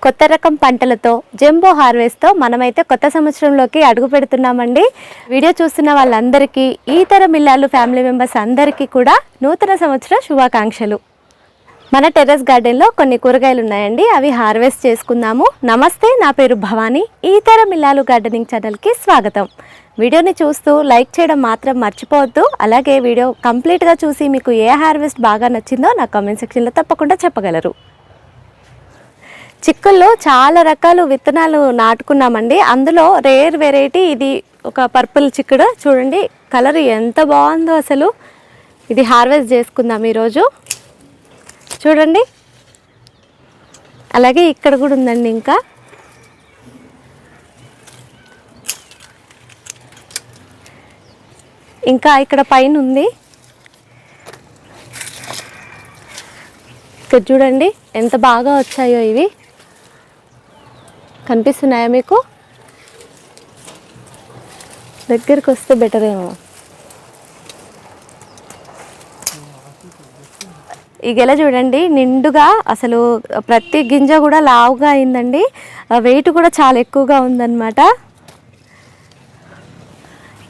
కొత్త రకం పంటలతో జంబో హార్వెస్ట్తో మనమైతే కొత్త సంవత్సరంలోకి అడుగు పెడుతున్నామండి. వీడియో చూస్తున్న వాళ్ళందరికీ, ఈ తరం ఇల్లాలు ఫ్యామిలీ మెంబర్స్ అందరికీ కూడా నూతన సంవత్సర శుభాకాంక్షలు. మన టెర్రస్ గార్డెన్లో కొన్ని కూరగాయలు ఉన్నాయండి, అవి హార్వెస్ట్ చేసుకుందాము. నమస్తే, నా పేరు భవానీ. ఈ తరం ఇల్లాలు గార్డెనింగ్ ఛానల్కి స్వాగతం. వీడియోని చూస్తూ లైక్ చేయడం మాత్రం మర్చిపోవద్దు. అలాగే వీడియో కంప్లీట్గా చూసి మీకు ఏ హార్వెస్ట్ బాగా నచ్చిందో నా కామెంట్ సెక్షన్లో తప్పకుండా చెప్పగలరు. చిక్కుల్లో చాలా రకాలు విత్తనాలు నాటుకున్నామండి. అందులో రేర్ వెరైటీ ఇది ఒక పర్పుల్ చిక్కుడు. చూడండి కలర్ ఎంత బాగుందో అసలు. ఇది హార్వెస్ట్ చేసుకుందాం ఈరోజు. చూడండి, అలాగే ఇక్కడ కూడా ఉందండి. ఇంకా ఇక్కడ పైన ఉంది. ఇక్కడ చూడండి ఎంత బాగా వచ్చాయో. ఇవి కనిపిస్తున్నాయా మీకు? దగ్గరికి వస్తే బెటర్ ఏమో. ఈ గెల చూడండి నిండుగా, అసలు ప్రతి గింజ కూడా లావుగా అయిందండి. వెయిట్ కూడా చాలా ఎక్కువగా ఉందన్నమాట.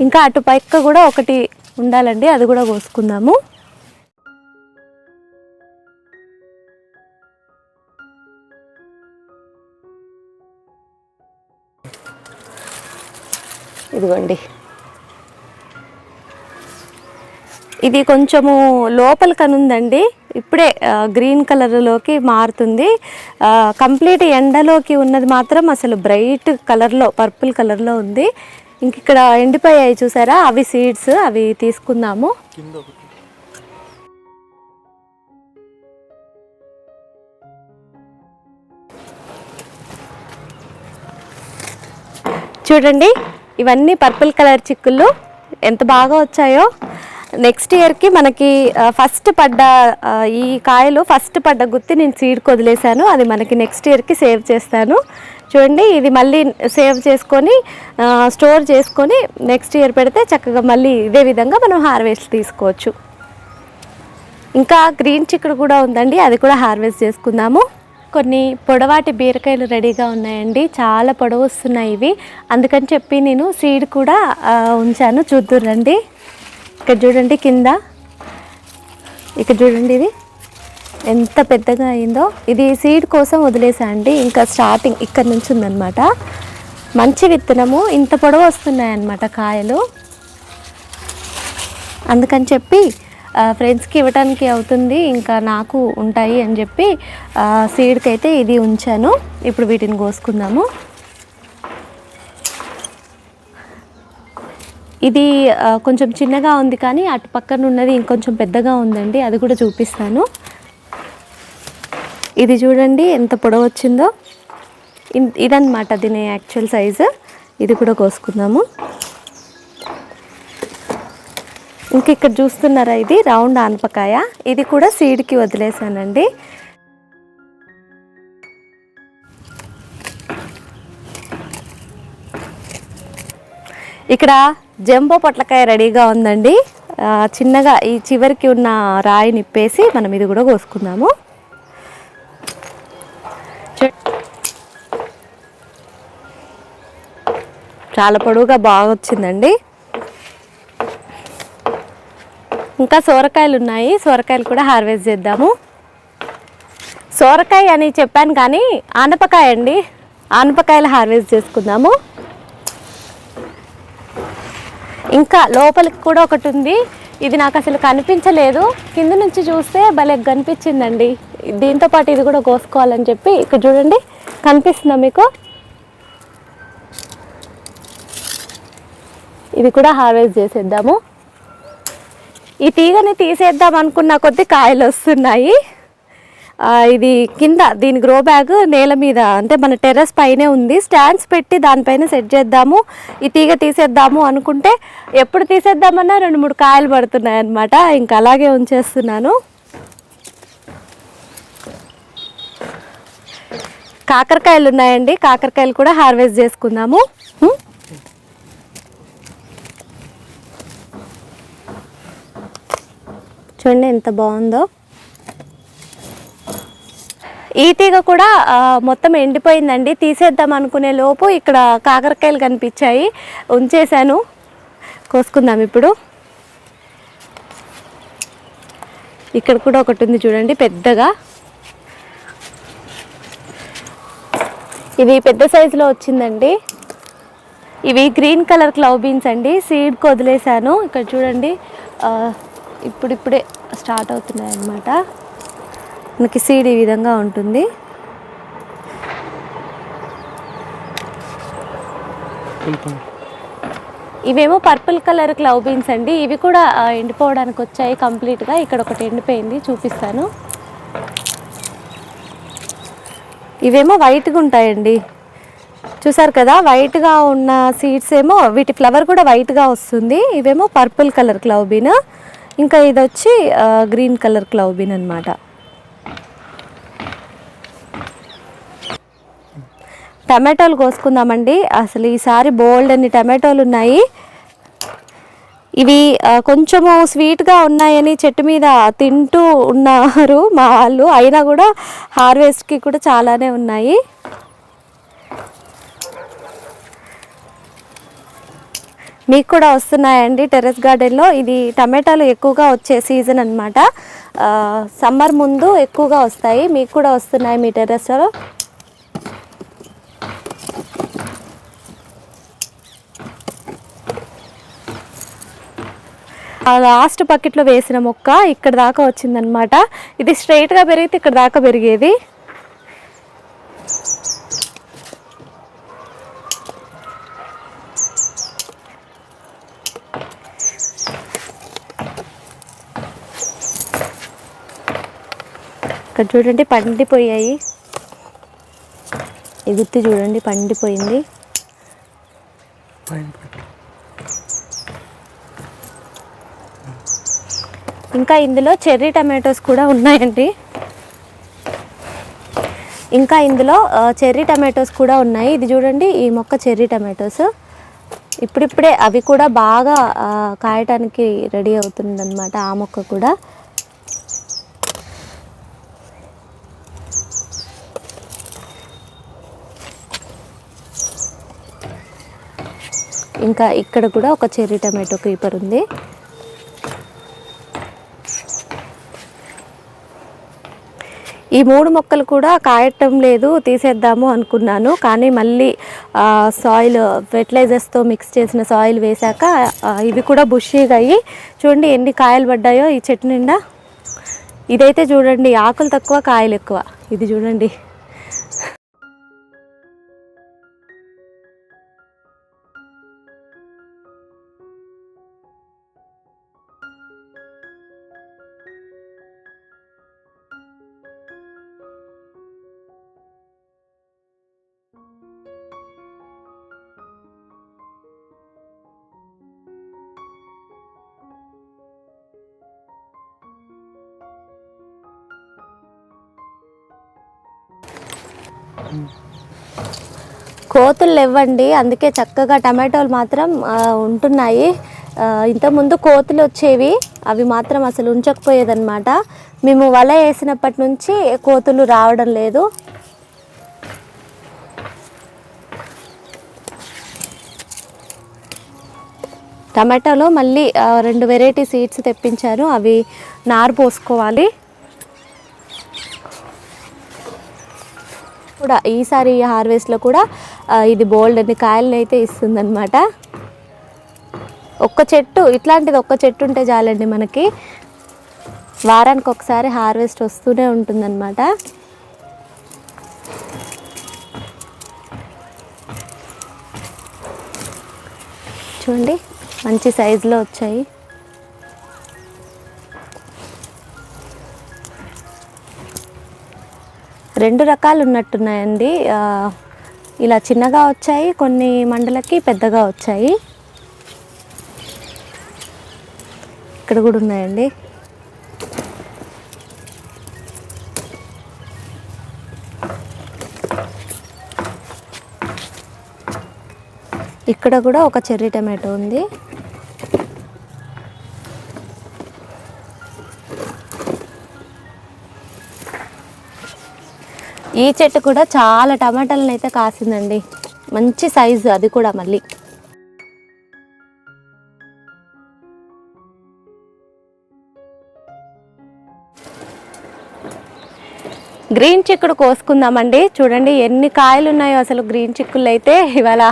ఇంకా అటు పక్క కూడా ఒకటి ఉండాలండి, అది కూడా కోసుకుందాము. ఇదిగోండి, ఇది కొంచెము లోపల కనుందండి. ఇప్పుడే గ్రీన్ కలర్లోకి మారుతుంది. కంప్లీట్ ఎండలోకి ఉన్నది మాత్రం అసలు బ్రైట్ కలర్లో, పర్పుల్ కలర్లో ఉంది. ఇంక ఇక్కడ ఎండిపోయాయి చూసారా, అవి సీడ్స్, అవి తీసుకుందాము. చూడండి, ఇవన్నీ పర్పుల్ కలర్ చిక్కుళ్ళు ఎంత బాగా వచ్చాయో. నెక్స్ట్ ఇయర్కి మనకి ఫస్ట్ పడ్డ ఈ కాయలు, ఫస్ట్ పడ్డ గుత్తి నేను సీడ్కి వదిలేశాను. అది మనకి నెక్స్ట్ ఇయర్కి సేవ్ చేస్తాను. చూడండి, ఇది మళ్ళీ సేవ్ చేసుకొని స్టోర్ చేసుకొని నెక్స్ట్ ఇయర్ పెడితే చక్కగా మళ్ళీ ఇదే విధంగా మనం హార్వెస్ట్ తీసుకోవచ్చు. ఇంకా గ్రీన్ చిక్కుడు కూడా ఉందండి, అది కూడా హార్వెస్ట్ చేసుకుందాము. కొన్ని పొడవాటి బీరకాయలు రెడీగా ఉన్నాయండి, చాలా పొడవు వస్తున్నాయి ఇవి. అందుకని చెప్పి నేను సీడ్ కూడా ఉంచాను. చూద్దురండి, ఇక్కడ చూడండి కింద, ఇక్కడ చూడండి ఇది ఎంత పెద్దగా అయిందో. ఇది సీడ్ కోసం వదిలేసా అండి, ఇంకా స్టార్టింగ్ ఇక్కడ నుంచి ఉందన్నమాట. మంచి విత్తనము, ఇంత పొడవు వస్తున్నాయి అన్నమాట కాయలు. అందుకని చెప్పి ఫ్రెండ్స్కి ఇవ్వడానికి అవుతుంది, ఇంకా నాకు ఉంటాయి అని చెప్పి సీడ్కి అయితే ఇది ఉంచాను. ఇప్పుడు వీటిని కోసుకుందాము. ఇది కొంచెం చిన్నగా ఉంది, కానీ అటు పక్కన ఉన్నది ఇంకొంచెం పెద్దగా ఉందండి, అది కూడా చూపిస్తాను. ఇది చూడండి ఎంత పొడవు వచ్చిందో. ఇదన్నమాట దీని యాక్చువల్ సైజు. ఇది కూడా కోసుకుందాము. ఇంక ఇక్కడ చూస్తున్నారా, ఇది రౌండ్ ఆనపకాయ. ఇది కూడా సీడ్కి వదిలేసానండి. ఇక్కడ జంబో పొట్లకాయ రెడీగా ఉందండి. చిన్నగా ఈ చివరికి ఉన్న రాయి నిప్పేసి మనం ఇది కూడా కోసుకుందాము. చాలా పొడవుగా బాగా వచ్చిందండి. ఇంకా సోరకాయలు ఉన్నాయి, సోరకాయలు కూడా హార్వెస్ట్ చేద్దాము. సోరకాయ అని చెప్పాను కానీ ఆనపకాయ అండి, ఆనపకాయలు హార్వెస్ట్ చేసుకుందాము. ఇంకా లోపలికి కూడా ఒకటి ఉంది, ఇది నాకు అసలు కనిపించలేదు, కింద నుంచి చూస్తే భలే కనిపించిందండి. దీంతో పాటు ఇది కూడా కోసుకోవాలని చెప్పి ఇక్కడ చూడండి కనిపిస్తుందా మీకు? ఇది కూడా హార్వెస్ట్ చేసేద్దాము. ఈ తీగని తీసేద్దాం అనుకున్న కొద్ది కాయలు వస్తున్నాయి. ఇది కింద దీని గ్రో బ్యాగ్ నేల మీద, అంటే మన టెర్రస్ పైనే ఉంది. స్టాండ్స్ పెట్టి దానిపైన సెట్ చేద్దాము, ఈ తీగ తీసేద్దాము అనుకుంటే ఎప్పుడు తీసేద్దామన్నా 2-3 కాయలు పడుతున్నాయి అన్నమాట. ఇంకా అలాగే ఉంచేస్తున్నాను. కాకరకాయలు ఉన్నాయండి, కాకరకాయలు కూడా హార్వెస్ట్ చేసుకుందాము. చూడండి ఎంత బాగుందో. ఈ తీగ కూడా మొత్తం ఎండిపోయిందండి. తీసేద్దాం అనుకునే లోపు ఇక్కడ కాకరకాయలు కనిపించాయి, ఉంచేసాను. కోసుకుందాం ఇప్పుడు. ఇక్కడ కూడా ఒకటి ఉంది చూడండి పెద్దగా. ఇది పెద్ద సైజులో వచ్చిందండి. ఇవి గ్రీన్ కలర్ క్లవ్ బీన్స్ అండి. సీడ్కి వదిలేసాను. ఇక్కడ చూడండి ఇప్పుడిప్పుడే స్టార్ట్ అవుతున్నాయి అన్నమాట. మనకి సీడ్ ఈ విధంగా ఉంటుంది. ఇవేమో పర్పుల్ కలర్ క్లవ్ బీన్స్ అండి. ఇవి కూడా ఎండిపోవడానికి వచ్చాయి కంప్లీట్గా. ఇక్కడ ఒకటి ఎండిపోయింది, చూపిస్తాను. ఇవేమో వైట్గా ఉంటాయండి, చూసారు కదా. వైట్గా ఉన్న సీడ్స్ ఏమో, వీటి ఫ్లవర్ కూడా వైట్గా వస్తుంది. ఇవేమో పర్పుల్ కలర్ క్లవ్ బీన్, ఇంకా ఇది వచ్చి గ్రీన్ కలర్ క్లవ్ బీన్ అనమాట. టమాటోలు కోసుకుందామండి. అసలు ఈసారి బోల్డ్ అన్ని టమాటోలు ఉన్నాయి. ఇవి కొంచెము స్వీట్గా ఉన్నాయని చెట్టు మీద తింటూ ఉన్నారు మా వాళ్ళు. అయినా కూడా హార్వెస్ట్కి కూడా చాలానే ఉన్నాయి. మీకు కూడా వస్తున్నాయండి టెర్రస్ గార్డెన్లో. ఇది టమాటాలు ఎక్కువగా వచ్చే సీజన్ అనమాట. సమ్మర్ ముందు ఎక్కువగా వస్తాయి. మీకు కూడా వస్తున్నాయి మీ టెర్రస్లో. లాస్ట్ బకెట్లో వేసిన మొక్క ఇక్కడ దాకా వచ్చిందనమాట. ఇది స్ట్రైట్గా పెరిగితే ఇక్కడ దాకా పెరిగేది. ఇక్కడ చూడండి పండిపోయాయి. ఈ గుత్తి చూడండి పండిపోయింది. ఇంకా ఇందులో చెర్రీ టమాటోస్ కూడా ఉన్నాయండి. చెర్రీ టమాటోస్ కూడా ఉన్నాయి. ఇది చూడండి, ఈ మొక్క చెర్రీ టమాటోస్. ఇప్పుడిప్పుడే అవి కూడా బాగా కాయటానికి రెడీ అవుతుందన్నమాట. ఆ మొక్క కూడా. ఇంకా ఇక్కడ కూడా ఒక చెర్రీ టమాటో క్రీపర్ ఉంది. ఈ 3 మొక్కలు కూడా కాయటం లేదు, తీసేద్దాము అనుకున్నాను. కానీ మళ్ళీ సాయిల్ ఫెర్టిలైజర్స్తో మిక్స్ చేసిన సాయిల్ వేశాక ఇవి కూడా బుషీగా అయ్యి చూడండి ఎన్ని కాయలు పడ్డాయో ఈ చెట్టు నిండా. ఇదైతే చూడండి ఆకులు తక్కువ కాయలు ఎక్కువ. ఇది చూడండి. కోతులు లేవండి, అందుకే చక్కగా టమాటోలు మాత్రం ఉంటున్నాయి. ఇంతకుముందు కోతులు వచ్చేవి, అవి మాత్రం అసలు ఉంచకపోయేదన్నమాట. మేము వల వేసినప్పటి నుంచి కోతులు రావడం లేదు. టమాటాలో మళ్ళీ 2 వెరైటీ సీడ్స్ తెప్పించాను, అవి నారు పోసుకోవాలి. కూడా ఈసారి హార్వెస్ట్లో కూడా ఇది బోల్డ్ అన్ని కాయలను అయితే ఇస్తుందన్నమాట. ఒక్క చెట్టు ఇట్లాంటిది ఒక్క చెట్టు ఉంటే చాలండి మనకి. వారానికి ఒకసారి హార్వెస్ట్ వస్తూనే ఉంటుందన్నమాట. చూడండి మంచి సైజులో వచ్చాయి. రెండు రకాలు ఉన్నట్టున్నాయండి. ఇలా చిన్నగా వచ్చాయి, కొన్ని మండలకి పెద్దగా వచ్చాయి. ఇక్కడ కూడా ఉన్నాయండి. ఇక్కడ కూడా ఒక చెర్రీ టమాటో ఉంది. ఈ చెట్టు కూడా చాలా టమాటాలను అయితే కాసిందండి, మంచి సైజు అది కూడా. మళ్ళీ గ్రీన్ చిక్కుడు కోసుకుందామండి. చూడండి ఎన్ని కాయలు ఉన్నాయో అసలు. గ్రీన్ చిక్కుళ్ళు అయితే ఇవాళ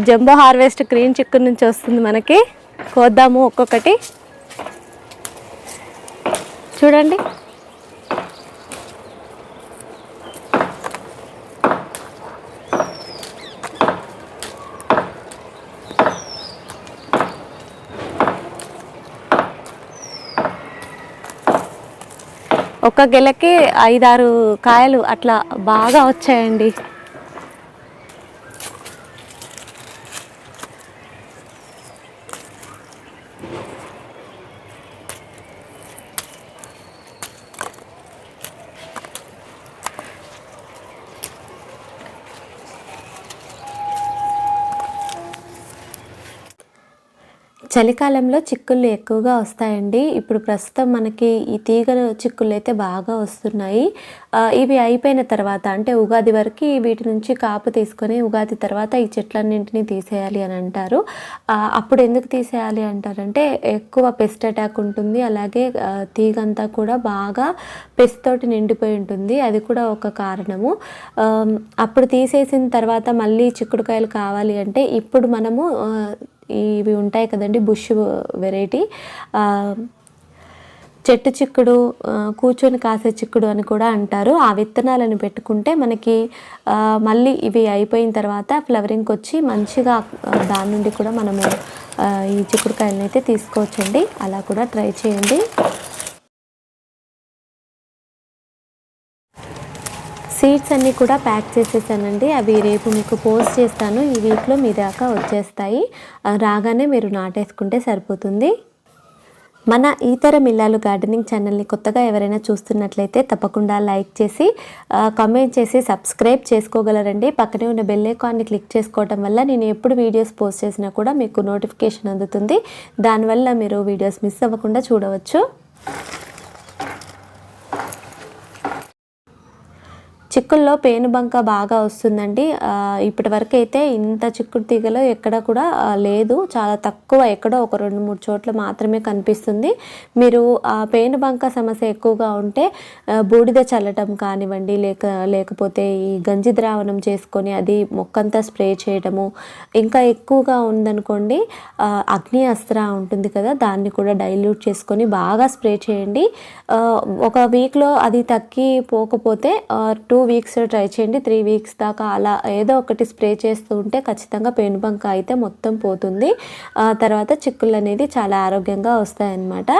జంబో హార్వెస్ట్ గ్రీన్ చిక్కుడు నుంచి వస్తుంది మనకి. కోద్దాము ఒక్కొక్కటి. చూడండి ఒక గెలకి 5-6 కాయలు అట్లా బాగా వచ్చాయండి. చలికాలంలో చిక్కుళ్ళు ఎక్కువగా వస్తాయండి. ఇప్పుడు ప్రస్తుతం మనకి ఈ తీగల చిక్కుళ్ళు అయితే బాగా వస్తున్నాయి. ఇవి అయిపోయిన తర్వాత అంటే ఉగాది వరకు వీటి నుంచి కాపు తీసుకొని ఉగాది తర్వాత ఈ చెట్లన్నింటినీ తీసేయాలి అని అంటారు. అప్పుడు ఎందుకు తీసేయాలి అంటారంటే ఎక్కువ పెస్ట్ అటాక్ ఉంటుంది, అలాగే తీగంతా కూడా బాగా పెస్ట్ తోటి నిండిపోయి ఉంటుంది. అది కూడా ఒక కారణము. అప్పుడు తీసేసిన తర్వాత మళ్ళీ చిక్కుడుకాయలు కావాలి అంటే ఇప్పుడు మనము ఇవి ఉంటాయి కదండి, బుష్ వెరైటీ చెట్టు చిక్కుడు, కూర్చొని కాసే చిక్కుడు అని కూడా అంటారు. ఆ విత్తనాలను పెట్టుకుంటే మనకి మళ్ళీ ఇవి అయిపోయిన తర్వాత ఫ్లవరింగ్కి వచ్చి మంచిగా దాని నుండి కూడా మనము ఈ చిక్కుడుకాయలను అయితే తీసుకోవచ్చండి. అలా కూడా ట్రై చేయండి. సీడ్స్ అన్నీ కూడా ప్యాక్ చేసేసానండి. అవి రేపు మీకు పోస్ట్ చేస్తాను. ఈ వీక్లో మీ దాకా వచ్చేస్తాయి. రాగానే మీరు నాటేసుకుంటే సరిపోతుంది. మన ఈతరం ఇల్లాలు గార్డెనింగ్ ఛానల్ని కొత్తగా ఎవరైనా చూస్తున్నట్లయితే తప్పకుండా లైక్ చేసి కామెంట్ చేసి సబ్స్క్రైబ్ చేసుకోగలరండి. పక్కనే ఉన్న బెల్ ఐకాన్ని క్లిక్ చేసుకోవడం వల్ల నేను ఎప్పుడు వీడియోస్ పోస్ట్ చేసినా కూడా మీకు నోటిఫికేషన్ అందుతుంది. దానివల్ల మీరు వీడియోస్ మిస్ అవ్వకుండా చూడవచ్చు. చిక్కుల్లో పేనుబంక బాగా వస్తుందండి. ఇప్పటి వరకు అయితే ఇంత చిక్కుడు తీగలో ఎక్కడ కూడా లేదు, చాలా తక్కువ, ఎక్కడో ఒక 2-3 చోట్ల మాత్రమే కనిపిస్తుంది. మీరు పేనుబంక సమస్య ఎక్కువగా ఉంటే బూడిద చల్లటం కానివ్వండి, లేకపోతే ఈ గంజి ద్రావణం చేసుకొని అది మొక్కంతా స్ప్రే చేయడము, ఇంకా ఎక్కువగా ఉందనుకోండి అగ్ని అస్త్ర ఉంటుంది కదా, దాన్ని కూడా డైల్యూట్ చేసుకొని బాగా స్ప్రే చేయండి. ఒక వీక్లో అది తగ్గిపోకపోతే 2 వీక్స్ ట్రై చేయండి. 3 వీక్స్ దాకా అలా ఏదో ఒకటి స్ప్రే చేస్తూ ఉంటే ఖచ్చితంగా పేనుబంక అయితే మొత్తం పోతుంది. తర్వాత చిక్కుళ్ళు అనేది చాలా ఆరోగ్యంగా వస్తాయన్నమాట.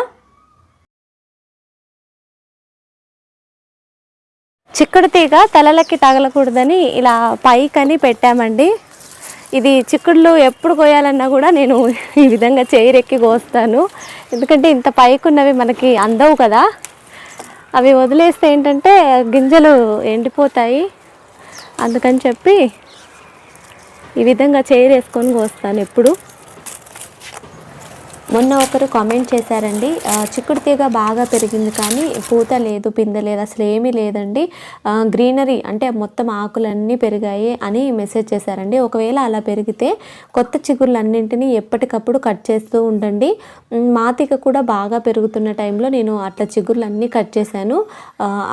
చిక్కుడు తీగ తలలకి తగలకూడదని ఇలా పైకని పెట్టామండి. ఇది చిక్కుళ్ళు ఎప్పుడు కోయాలన్నా కూడా నేను ఈ విధంగా చైరెక్కి కోస్తాను. ఎందుకంటే ఇంత పైకున్నవి మనకి అందవు కదా, అవి వదిలేస్తే ఏంటంటే గింజలు ఎండిపోతాయి. అందుకని చెప్పి ఈ విధంగా వేసుకొని కోస్తాను ఎప్పుడు. మొన్న ఒకరు కామెంట్ చేశారండి, చిక్కుడు తీగ బాగా పెరిగింది కానీ పూత లేదు, పిందె లేదు, అసలు ఏమీ లేదండి, గ్రీనరీ అంటే మొత్తం ఆకులన్నీ పెరిగాయి అని మెసేజ్ చేశారండి. ఒకవేళ అలా పెరిగితే కొత్త చిగుర్లన్నింటినీ ఎప్పటికప్పుడు కట్ చేస్తూ ఉండండి. మా తీగ కూడా బాగా పెరుగుతున్న టైంలో నేను అట్లా చిగుర్లన్నీ కట్ చేశాను.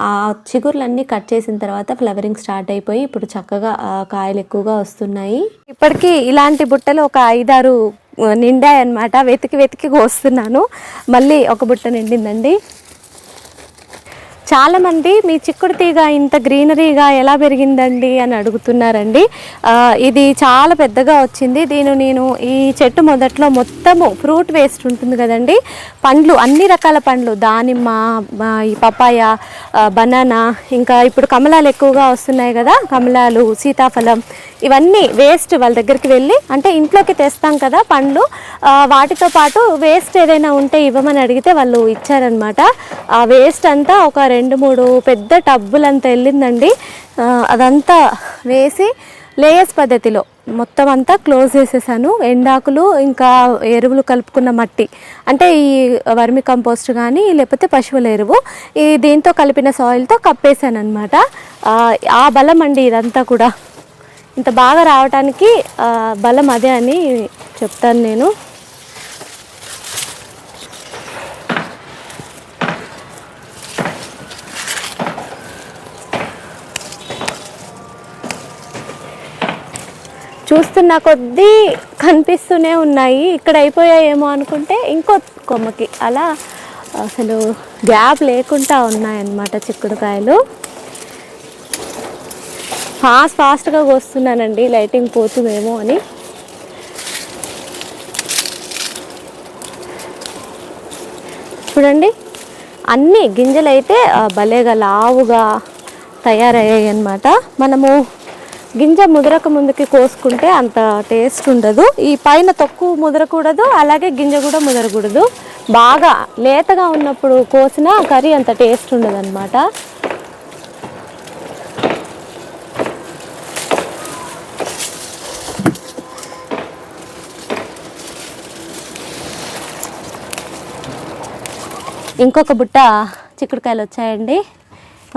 ఆ చిగుర్లన్నీ కట్ చేసిన తర్వాత ఫ్లవరింగ్ స్టార్ట్ అయిపోయి ఇప్పుడు చక్కగా కాయలు ఎక్కువగా వస్తున్నాయి. ఇప్పటికీ ఇలాంటి బుట్టలు ఒక 5-6 నిండాయన్నమాట. వెతికి కోస్తున్నాను. మళ్ళీ ఒక బుట్ట నిండిందండి. చాలామంది మీ చిక్కుడు తీగ ఇంత గ్రీనరీగా ఎలా పెరిగిందండి అని అడుగుతున్నారండి. ఇది చాలా పెద్దగా వచ్చింది. నేను ఈ చెట్టు మొదట్లో మొత్తము ఫ్రూట్ వేస్ట్ ఉంటుంది కదండి, పండ్లు, అన్ని రకాల పండ్లు, దానిమ్మ, ఈ పపాయ, బనానా, ఇంకా ఇప్పుడు కమలాలు ఎక్కువగా వస్తున్నాయి కదా, కమలాలు, సీతాఫలం, ఇవన్నీ వేస్ట్ వాళ్ళ దగ్గరికి వెళ్ళి, అంటే ఇంట్లోకి తెస్తాం కదా పండ్లు, వాటితో పాటు వేస్ట్ ఏదైనా ఉంటే ఇవ్వమని అడిగితే వాళ్ళు ఇచ్చారనమాట. ఆ వేస్ట్ అంతా ఒక 2-3 పెద్ద టబ్బులంతా వెళ్ళిందండి. అదంతా వేసి లేయర్స్ పద్ధతిలో మొత్తం అంతా క్లోజ్ చేసేసాను. ఎండాకులు ఇంకా ఎరువులు కలుపుకున్న మట్టి అంటే ఈ వర్మి కంపోస్ట్ కానీ లేకపోతే పశువుల ఎరువు ఈ దీంతో కలిపిన సాయిల్తో కప్పేశాను అనమాట. ఆ బలం అండి ఇదంతా కూడా. ఇంత బాగా రావడానికి బలం అదే అని చెప్తాను నేను. చూస్తున్న కొద్దీ కనిపిస్తూనే ఉన్నాయి. ఇక్కడ అయిపోయాయేమో అనుకుంటే ఇంకో కొమ్మకి అలా అసలు గ్యాప్ లేకుండా ఉన్నాయన్నమాట చిక్కుడుకాయలు. ఫాస్ట్గా కోస్తున్నానండి, లైటింగ్ పోతుందేమో అని. చూడండి అన్ని గింజలు అయితే భలేగా లావుగా తయారయ్యాయి అన్నమాట. మనము గింజ ముదరక ముందుకి కోసుకుంటే అంత టేస్ట్ ఉండదు. ఈ పైన తొక్కు ముదరకూడదు, అలాగే గింజ కూడా ముదరకూడదు. బాగా లేతగా ఉన్నప్పుడు కోసిన కర్రీ అంత టేస్ట్ ఉండదు అన్నమాట. ఇంకొక బుట్ట చిక్కుడుకాయలు వచ్చాయండి.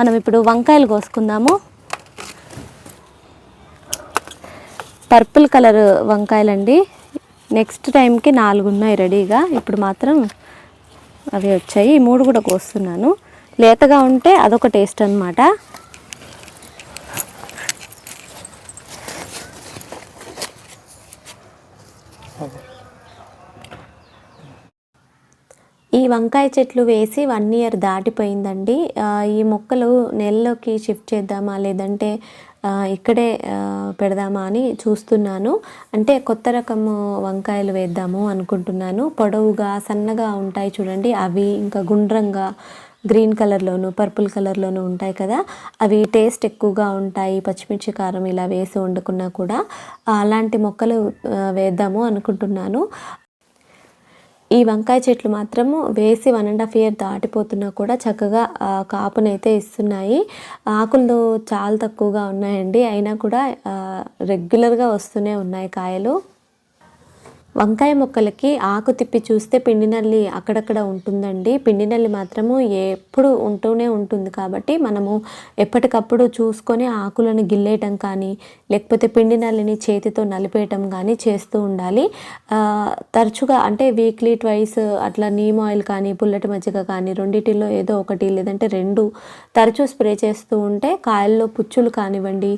మనం ఇప్పుడు వంకాయలు కోసుకుందాము. పర్పుల్ కలర్ వంకాయలండి. నెక్స్ట్ టైంకి 4 ఉన్నాయి రెడీగా. ఇప్పుడు మాత్రం అవి వచ్చాయి. ఈ 3 కూడా కోస్తున్నాను. లేతగా ఉంటే అదొక టేస్ట్ అన్నమాట. ఈ వంకాయ చెట్లు వేసి 1 ఇయర్ దాటిపోయిందండి. ఈ మొక్కలు నెలలోకి షిఫ్ట్ చేద్దామా లేదంటే ఇక్కడే పెడదామా అని చూస్తున్నాను. అంటే కొత్త రకము వంకాయలు వేద్దాము అనుకుంటున్నాను. పొడవుగా సన్నగా ఉంటాయి చూడండి అవి, ఇంకా గుండ్రంగా గ్రీన్ కలర్లోను పర్పుల్ కలర్లోను ఉంటాయి కదా, అవి టేస్ట్ ఎక్కువగా ఉంటాయి. పచ్చిమిర్చి కారం ఇలా వేసి వండుకున్నా కూడా అలాంటి మొక్కలు వేద్దాము అనుకుంటున్నాను. ఈ వంకాయ చెట్లు మాత్రము వేసి 1.5 ఇయర్ దాటిపోతున్నా కూడా చక్కగా కాపునైతే ఇస్తున్నాయి. ఆకులు చాలా తక్కువగా ఉన్నాయండి, అయినా కూడా రెగ్యులర్గా వస్తూనే ఉన్నాయి కాయలు. వంకాయ మొక్కలకి ఆకు తిప్పి చూస్తే పిండి నల్లి అక్కడక్కడ ఉంటుందండి. పిండి నల్లి మాత్రము ఎప్పుడు ఉంటూనే ఉంటుంది. కాబట్టి మనము ఎప్పటికప్పుడు చూసుకొని ఆకులను గిల్లేయటం కానీ లేకపోతే పిండి నల్లిని చేతితో నలిపేయటం కానీ చేస్తూ ఉండాలి. తరచుగా అంటే వీక్లీ ట్వైస్ అట్లా నీమ్ ఆయిల్ కానీ పుల్లటి మజ్జిగ కానీ రెండిటిలో ఏదో ఒకటి లేదంటే 2 తరచూ స్ప్రే చేస్తూ ఉంటే కాయల్లో పుచ్చులు కానివ్వండి,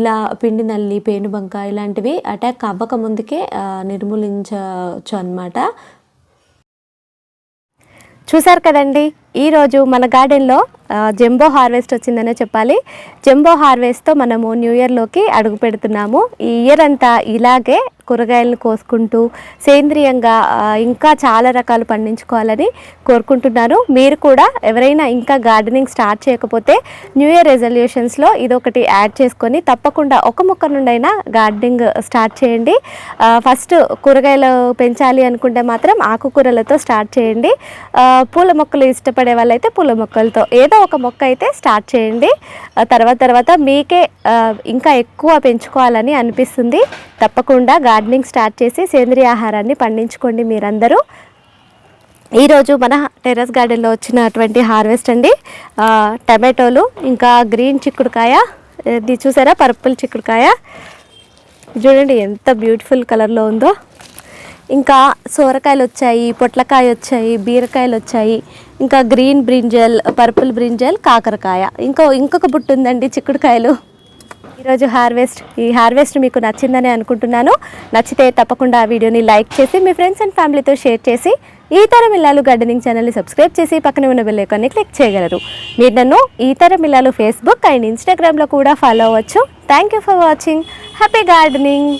ఇలా పిండి నల్లి పేనుబంక ఇలాంటివి అటాక్ అవ్వక ముందుకే నిర్మూలించవచ్చు అన్నమాట. చూసారు కదండి, ఈరోజు మన గార్డెన్లో జంబో హార్వెస్ట్ వచ్చిందనే చెప్పాలి. జంబో హార్వెస్ట్తో మనము న్యూ ఇయర్లోకి అడుగు పెడుతున్నాము. ఈ ఇయర్ అంతా ఇలాగే కూరగాయలను కోసుకుంటూ సేంద్రియంగా ఇంకా చాలా రకాలు పండించుకోవాలని కోరుకుంటున్నాను. మీరు కూడా ఎవరైనా ఇంకా గార్డెనింగ్ స్టార్ట్ చేయకపోతే న్యూ ఇయర్ రెజల్యూషన్స్లో ఇదొకటి యాడ్ చేసుకొని తప్పకుండా ఒక మొక్క నుండైనా గార్డెనింగ్ స్టార్ట్ చేయండి. ఫస్ట్ కూరగాయలు పెంచాలి అనుకుంటే మాత్రం ఆకుకూరలతో స్టార్ట్ చేయండి. పూల మొక్కలు ఇష్టపడే వాళ్ళైతే పూల మొక్కలతో ఏదో ఒక మొక్క అయితే స్టార్ట్ చేయండి. తర్వాత మీకే ఇంకా ఎక్కువ పెంచుకోవాలని అనిపిస్తుంది. తప్పకుండా గార్డెనింగ్ స్టార్ట్ చేసి సేంద్రియ ఆహారాన్ని పండించుకోండి మీరందరూ. ఈరోజు మన టెర్రస్ గార్డెన్లో వచ్చినటువంటి హార్వెస్ట్ అండి. టమాటోలు, ఇంకా గ్రీన్ చిక్కుడుకాయ, ఇది చూసారా పర్పుల్ చిక్కుడుకాయ, చూడండి ఎంత బ్యూటిఫుల్ కలర్లో ఉందో. ఇంకా సోరకాయలు వచ్చాయి, పొట్లకాయ వచ్చాయి, బీరకాయలు వచ్చాయి, ఇంకా గ్రీన్ బ్రింజల్, పర్పుల్ బ్రింజల్, కాకరకాయ, ఇంకొక బుట్ట ఉందండి చిక్కుడుకాయలు. ఈరోజు ఈ హార్వెస్ట్ మీకు నచ్చిందని అనుకుంటున్నాను. నచ్చితే తప్పకుండా ఆ వీడియోని లైక్ చేసి మీ ఫ్రెండ్స్ అండ్ ఫ్యామిలీతో షేర్ చేసి ఈ తరం ఇల్లాలు గార్డెనింగ్ ఛానల్ని సబ్స్క్రైబ్ చేసి పక్కనే ఉన్న బెల్ ఐకాన్ని క్లిక్ చేయగలరు. మీరు నన్ను ఈ తరం ఇల్లాలు ఫేస్బుక్ అండ్ ఇన్స్టాగ్రామ్లో కూడా ఫాలో అవ్వచ్చు. Thank you for watching. Happy gardening.